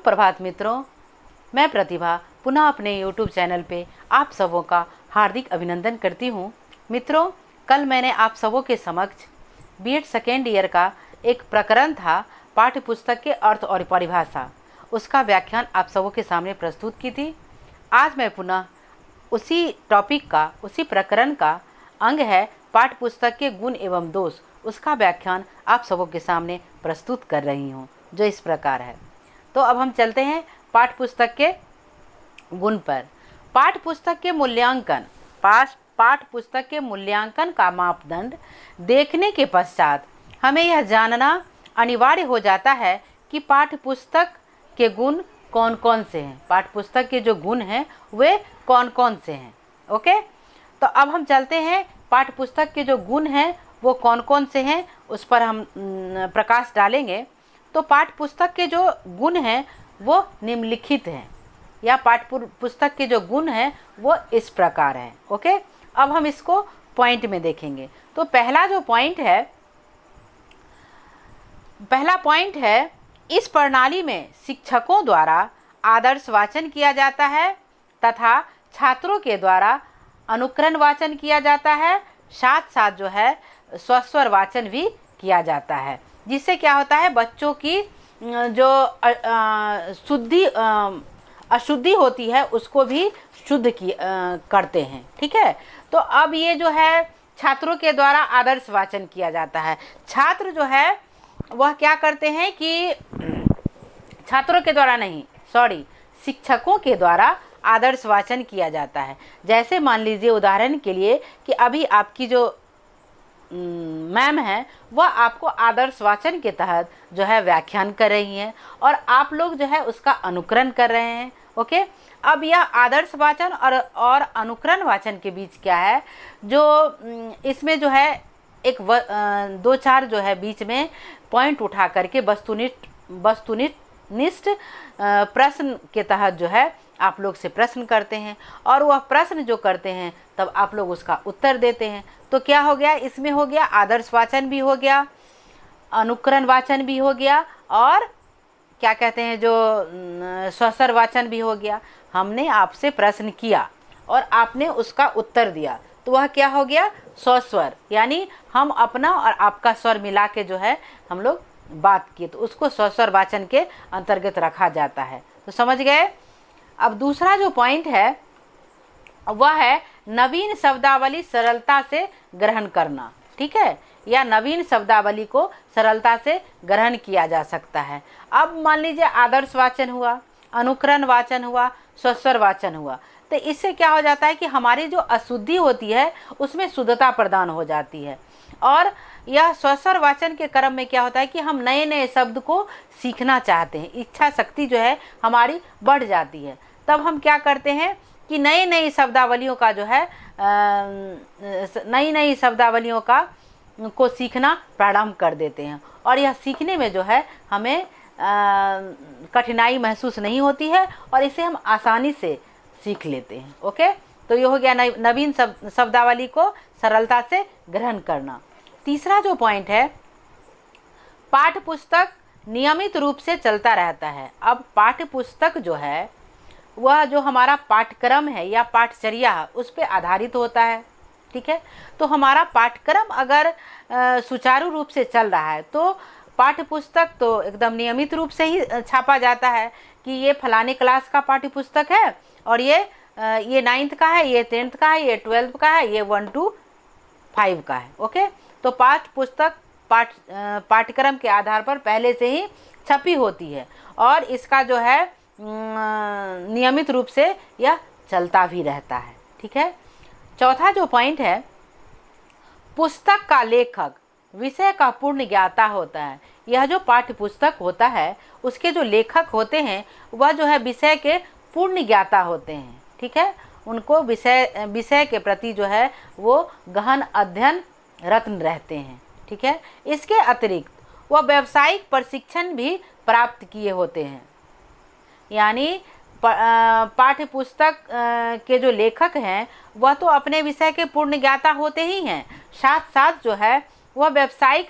सुप्रभात मित्रों, मैं प्रतिभा पुनः अपने YouTube चैनल पे आप सबों का हार्दिक अभिनंदन करती हूँ। मित्रों, कल मैंने आप सबों के समक्ष बीएड सेकेंड ईयर का एक प्रकरण था पाठ्य पुस्तक के अर्थ और परिभाषा, उसका व्याख्यान आप सबों के सामने प्रस्तुत की थी। आज मैं पुनः उसी टॉपिक का, उसी प्रकरण का अंग है पाठ्य पुस्तक के गुण एवं दोष, उसका व्याख्यान आप सबों के सामने प्रस्तुत कर रही हूँ, जो इस प्रकार है। तो अब हम चलते हैं पाठ्य पुस्तक के गुण पर। पाठ्य पुस्तक के मूल्यांकन, पाठ्य पुस्तक के मूल्यांकन का मापदंड देखने के पश्चात हमें यह जानना अनिवार्य हो जाता है कि पाठ्य पुस्तक के गुण कौन कौन से हैं। पाठ्य पुस्तक के जो गुण हैं वे कौन कौन से हैं। ओके, तो अब हम चलते हैं पाठ्य पुस्तक के जो गुण हैं वो कौन कौन से हैं, उस पर हम प्रकाश डालेंगे। तो पाठ्य पुस्तक के जो गुण हैं वो निम्नलिखित हैं, या पाठ्य पुस्तक के जो गुण हैं वो इस प्रकार हैं। ओके, अब हम इसको पॉइंट में देखेंगे। तो पहला पॉइंट है इस प्रणाली में शिक्षकों द्वारा आदर्श वाचन किया जाता है तथा छात्रों के द्वारा अनुकरण वाचन किया जाता है, साथ साथ जो है स्वस्वर वाचन भी किया जाता है, जिससे क्या होता है बच्चों की जो अशुद्धि होती है उसको भी शुद्ध करते हैं। ठीक है, तो अब ये जो है छात्रों के द्वारा आदर्श वाचन किया जाता है। छात्र जो है वह क्या करते हैं कि छात्रों के द्वारा नहीं, शिक्षकों के द्वारा आदर्श वाचन किया जाता है। जैसे मान लीजिए उदाहरण के लिए कि अभी आपकी जो मैम है वह आपको आदर्श वाचन के तहत जो है व्याख्यान कर रही हैं और आप लोग जो है उसका अनुकरण कर रहे हैं। ओके, अब यह आदर्श वाचन और अनुकरण वाचन के बीच क्या है, जो इसमें जो है एक दो चार जो है बीच में पॉइंट उठा करके वस्तुनिष्ठ प्रश्न के तहत जो है आप लोग से प्रश्न करते हैं और वह प्रश्न जो करते हैं तब आप लोग उसका उत्तर देते हैं। तो क्या हो गया, इसमें हो गया आदर्श वाचन भी हो गया, अनुकरण वाचन भी हो गया और क्या कहते हैं जो स्वस्वर वाचन भी हो गया। हमने आपसे प्रश्न किया और आपने उसका उत्तर दिया, तो वह क्या हो गया स्वस्वर, यानी हम अपना और आपका स्वर मिला के जो है हम लोग बात किए, तो उसको स्वस्वर वाचन के अंतर्गत रखा जाता है। तो समझ गए। अब दूसरा जो पॉइंट है वह है नवीन शब्दावली सरलता से ग्रहण करना। ठीक है, या नवीन शब्दावली को सरलता से ग्रहण किया जा सकता है। अब मान लीजिए आदर्श वाचन हुआ, अनुकरण वाचन हुआ, स्वस्वर वाचन हुआ, तो इससे क्या हो जाता है कि हमारी जो अशुद्धि होती है उसमें शुद्धता प्रदान हो जाती है। और यह स्वस्वर वाचन के क्रम में क्या होता है कि हम नए नए शब्द को सीखना चाहते हैं, इच्छा शक्ति जो है हमारी बढ़ जाती है। तब हम क्या करते हैं कि नई नई शब्दावलियों का जो है नई शब्दावलियों को सीखना प्रारंभ कर देते हैं और यह सीखने में जो है हमें कठिनाई महसूस नहीं होती है और इसे हम आसानी से सीख लेते हैं। ओके, तो ये हो गया नवीन शब्दावली को सरलता से ग्रहण करना। तीसरा जो पॉइंट है, पाठ्य पुस्तक नियमित रूप से चलता रहता है। अब पाठ्य पुस्तक जो है वह जो हमारा पाठ्यक्रम है या पाठचर्या है उस पर आधारित होता है। ठीक है, तो हमारा पाठ्यक्रम अगर सुचारू रूप से चल रहा है तो पाठ्य पुस्तक तो एकदम नियमित रूप से ही छापा जाता है कि ये फलाने क्लास का पाठ्य पुस्तक है और ये 9th का है, ये 10th का है, ये 12th का है, ये 1 to 5 का है। ओके, तो पाठ्य पुस्तक पाठ्यक्रम के आधार पर पहले से ही छपी होती है और इसका जो है नियमित रूप से यह चलता भी रहता है। ठीक है, चौथा जो पॉइंट है, पुस्तक का लेखक विषय का पूर्ण ज्ञाता होता है। यह जो पाठ्य पुस्तक होता है उसके जो लेखक होते हैं वह जो है विषय के पूर्ण ज्ञाता होते हैं। ठीक है, उनको विषय के प्रति जो है वो गहन अध्ययन रत्न रहते हैं। ठीक है, इसके अतिरिक्त वह व्यावसायिक प्रशिक्षण भी प्राप्त किए होते हैं, यानी पाठ्य पुस्तक के जो लेखक हैं वह तो अपने विषय के पूर्ण ज्ञाता होते ही हैं, साथ साथ जो है वह व्यावसायिक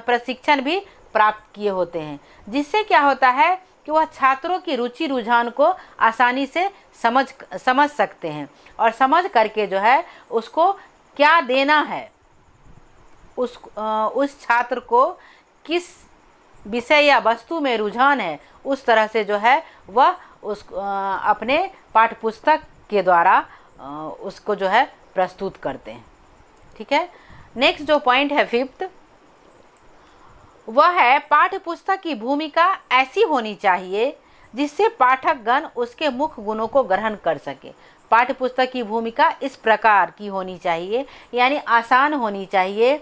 प्रशिक्षण भी प्राप्त किए होते हैं, जिससे क्या होता है कि वह छात्रों की रुचि रुझान को आसानी से समझ सकते हैं और समझ करके जो है उसको क्या देना है, उस छात्र को किस विषय या वस्तु में रुझान है, उस तरह से जो है वह अपने पाठ्य पुस्तक के द्वारा उसको जो है प्रस्तुत करते हैं। ठीक है। नेक्स्ट जो पॉइंट है 5th, वह है पाठ्य पुस्तक की भूमिका ऐसी होनी चाहिए जिससे पाठकगण उसके मुख्य गुणों को ग्रहण कर सके। पाठ्य पुस्तक की भूमिका इस प्रकार की होनी चाहिए, यानी आसान होनी चाहिए,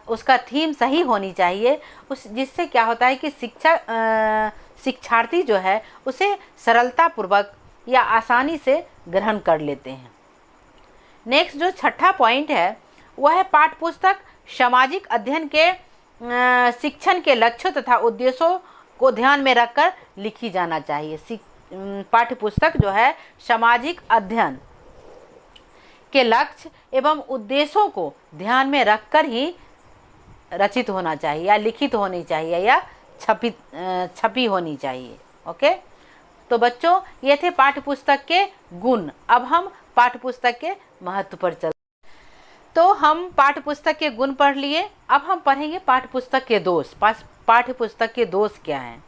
उसका थीम सही होनी चाहिए, जिससे क्या होता है कि शिक्षार्थी जो है उसे सरलतापूर्वक या आसानी से ग्रहण कर लेते हैं। नेक्स्ट जो 6ठा पॉइंट है वह है पाठ्य पुस्तक सामाजिक अध्ययन के शिक्षण के लक्ष्यों तथा उद्देश्यों को ध्यान में रखकर लिखी जाना चाहिए। पाठ्य पुस्तक जो है सामाजिक अध्ययन के लक्ष्य एवं उद्देश्यों को ध्यान में रखकर ही रचित होना चाहिए या लिखित होनी चाहिए या छपी होनी चाहिए। ओके, तो बच्चों ये थे पाठ्य पुस्तक के गुण। अब हम पाठ्य पुस्तक के महत्व पर चलते। तो हम पाठ्य पुस्तक के गुण पढ़ लिए, अब हम पढ़ेंगे पाठ्य पुस्तक के दोष। पाठ्य पुस्तक के दोष क्या हैं?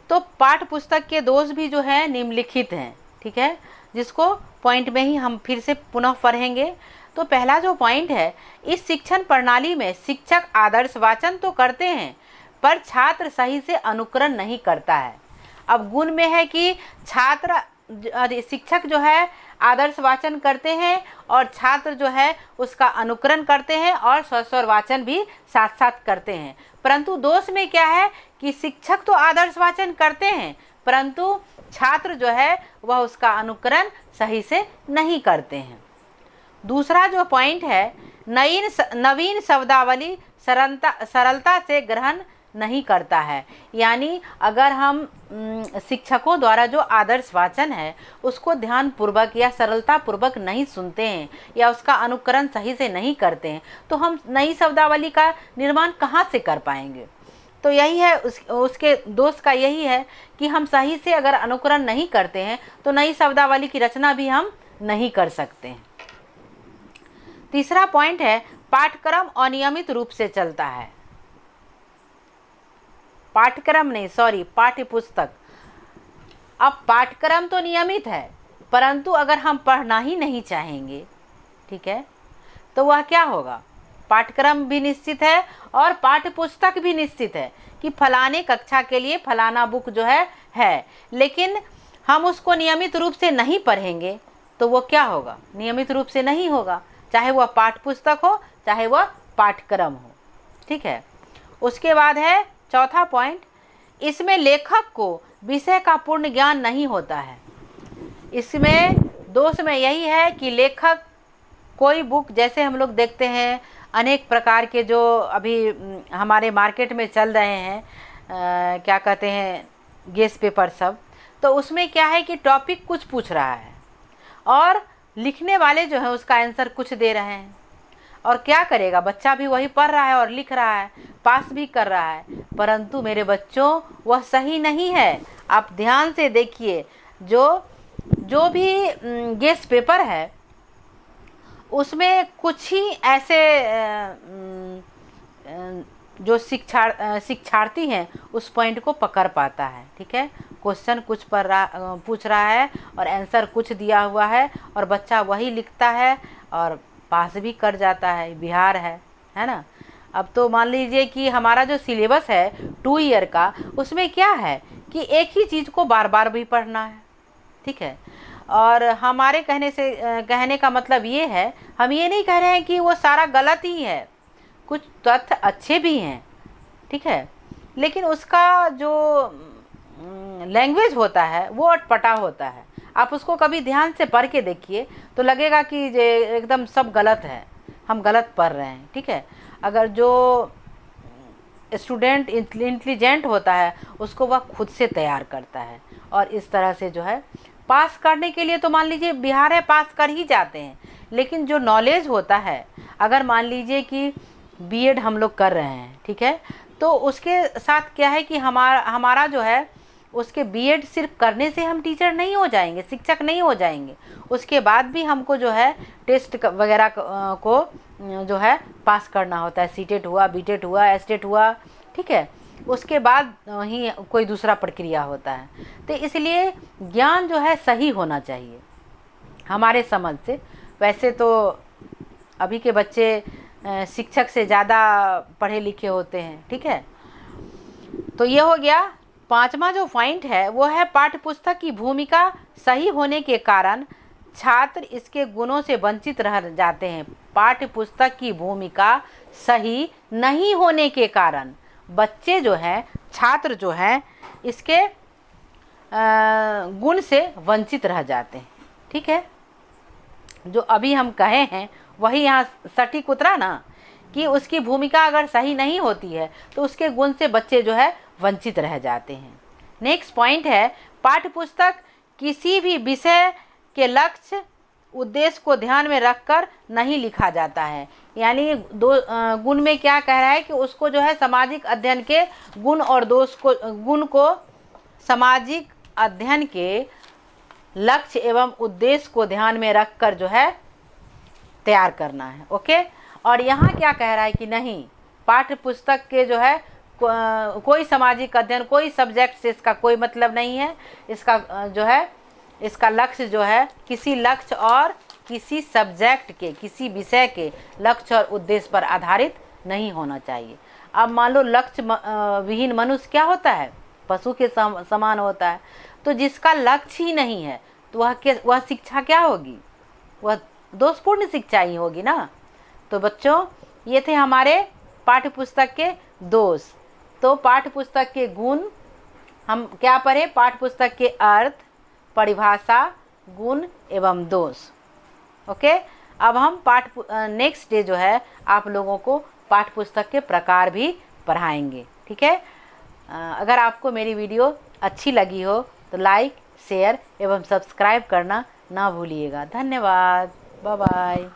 तो पाठ्य पुस्तक के दोष भी जो है निम्नलिखित हैं। ठीक है, जिसको पॉइंट में ही हम फिर से पुनः पढ़ेंगे। तो पहला जो पॉइंट है, इस शिक्षण प्रणाली में शिक्षक आदर्श वाचन तो करते हैं पर छात्र सही से अनुकरण नहीं करता है। अब गुण में है कि शिक्षक जो है आदर्श वाचन करते हैं और छात्र जो है उसका अनुकरण करते हैं और स्वस्वर वाचन भी साथ साथ करते हैं। परंतु दोष में क्या है कि शिक्षक तो आदर्श वाचन करते हैं परंतु छात्र जो है वह उसका अनुकरण सही से नहीं करते हैं। दूसरा जो पॉइंट है, नवीन शब्दावली सरलता से ग्रहण नहीं करता है। यानी अगर हम शिक्षकों द्वारा जो आदर्श वाचन है उसको ध्यान पूर्वक या सरलता पूर्वक नहीं सुनते हैं या उसका अनुकरण सही से नहीं करते हैं तो हम नई शब्दावली का निर्माण कहाँ से कर पाएंगे। तो यही है उसके दोष का यही है कि हम सही से अगर अनुकरण नहीं करते हैं तो नई शब्दावली की रचना भी हम नहीं कर सकते हैं। तीसरा पॉइंट है, पाठ्यक्रम अनियमित रूप से चलता है। पाठ्य पुस्तक। अब पाठ्यक्रम तो नियमित है परंतु अगर हम पढ़ना ही नहीं चाहेंगे, ठीक है, तो वह क्या होगा? पाठ्यक्रम भी निश्चित है और पाठ्य पुस्तक भी निश्चित है कि फलाने कक्षा के लिए फलाना बुक जो है, लेकिन हम उसको नियमित रूप से नहीं पढ़ेंगे तो वो क्या होगा? नियमित रूप से नहीं होगा, चाहे वह पाठ्य पुस्तक हो चाहे वह पाठ्यक्रम हो। ठीक है। उसके बाद है चौथा पॉइंट, इसमें लेखक को विषय का पूर्ण ज्ञान नहीं होता है। इसमें दोष में यही है कि लेखक कोई बुक, जैसे हम लोग देखते हैं अनेक प्रकार के जो अभी हमारे मार्केट में चल रहे हैं, क्या कहते हैं, गेस पेपर सब, तो उसमें क्या है कि टॉपिक कुछ पूछ रहा है और लिखने वाले जो है उसका आंसर कुछ दे रहे हैं और क्या करेगा, बच्चा भी वही पढ़ रहा है और लिख रहा है, पास भी कर रहा है, परंतु मेरे बच्चों वह सही नहीं है। आप ध्यान से देखिए, जो भी गेस पेपर है उसमें कुछ ही ऐसे जो शिक्षार्थी हैं उस पॉइंट को पकड़ पाता है। ठीक है, क्वेश्चन कुछ पूछ रहा है और आंसर कुछ दिया हुआ है और बच्चा वही लिखता है और पास भी कर जाता है, बिहार है ना। अब तो मान लीजिए कि हमारा जो सिलेबस है 2 ईयर का, उसमें क्या है कि एक ही चीज़ को बार बार भी पढ़ना है। ठीक है, और हमारे कहने का मतलब ये है, हम ये नहीं कह रहे हैं कि वो सारा गलत ही है, कुछ तथ्य अच्छे भी हैं। ठीक है, लेकिन उसका जो लैंग्वेज होता है वो अटपटा होता है। आप उसको कभी ध्यान से पढ़ के देखिए तो लगेगा कि ये एकदम सब गलत है, हम गलत पढ़ रहे हैं। ठीक है, अगर जो स्टूडेंट इंटेलिजेंट होता है उसको वह खुद से तैयार करता है और इस तरह से जो है पास करने के लिए, तो मान लीजिए बिहार है, पास कर ही जाते हैं, लेकिन जो नॉलेज होता है, अगर मान लीजिए कि बीएड हम लोग कर रहे हैं, ठीक है, तो उसके साथ क्या है कि हमारा जो है उसके बीएड सिर्फ करने से हम टीचर नहीं हो जाएंगे, शिक्षक नहीं हो जाएंगे। उसके बाद भी हमको जो है टेस्ट वगैरह को जो है पास करना होता है। सीटेट हुआ, बीटेट हुआ, एसटेट हुआ, ठीक है, उसके बाद ही कोई दूसरा प्रक्रिया होता है। तो इसलिए ज्ञान जो है सही होना चाहिए हमारे समझ से। वैसे तो अभी के बच्चे शिक्षक से ज़्यादा पढ़े लिखे होते हैं, ठीक है। तो ये हो गया। पांचवा जो पॉइंट है वो है पाठ्य पुस्तक की भूमिका सही होने के कारण छात्र इसके गुणों से वंचित रह जाते हैं। पाठ्य पुस्तक की भूमिका सही नहीं होने के कारण बच्चे जो हैं, छात्र जो हैं, इसके गुण से वंचित रह जाते हैं, ठीक है। जो अभी हम कहे हैं वही यहाँ सटीक उतरा ना, कि उसकी भूमिका अगर सही नहीं होती है तो उसके गुण से बच्चे जो है वंचित रह जाते हैं। नेक्स्ट पॉइंट है पाठ्यपुस्तक किसी भी विषय के लक्ष्य उद्देश्य को ध्यान में रखकर नहीं लिखा जाता है। यानी गुण में क्या कह रहा है कि उसको जो है सामाजिक अध्ययन के गुण को सामाजिक अध्ययन के लक्ष्य एवं उद्देश्य को ध्यान में रखकर जो है तैयार करना है। ओके। और यहाँ क्या कह रहा है कि नहीं, पाठ्य पुस्तक के जो है कोई सामाजिक अध्ययन, कोई सब्जेक्ट से इसका कोई मतलब नहीं है। इसका जो है इसका लक्ष्य जो है किसी लक्ष्य और किसी सब्जेक्ट के, किसी विषय के लक्ष्य और उद्देश्य पर आधारित नहीं होना चाहिए। अब मान लो लक्ष्य विहीन मनुष्य क्या होता है, पशु के समान होता है। तो जिसका लक्ष्य ही नहीं है तो वह शिक्षा क्या होगी, वह दोषपूर्ण शिक्षा ही होगी ना। तो बच्चों ये थे हमारे पाठ्य पुस्तक के दोष। तो पाठ्य पुस्तक के गुण हम क्या पढ़े, पाठ्य पुस्तक के अर्थ, परिभाषा, गुण एवं दोष। ओके। अब हम नेक्स्ट डे जो है आप लोगों को पाठ्य पुस्तक के प्रकार भी पढ़ाएंगे, ठीक है। अगर आपको मेरी वीडियो अच्छी लगी हो तो लाइक, शेयर एवं सब्सक्राइब करना ना भूलिएगा। धन्यवाद। Bye bye.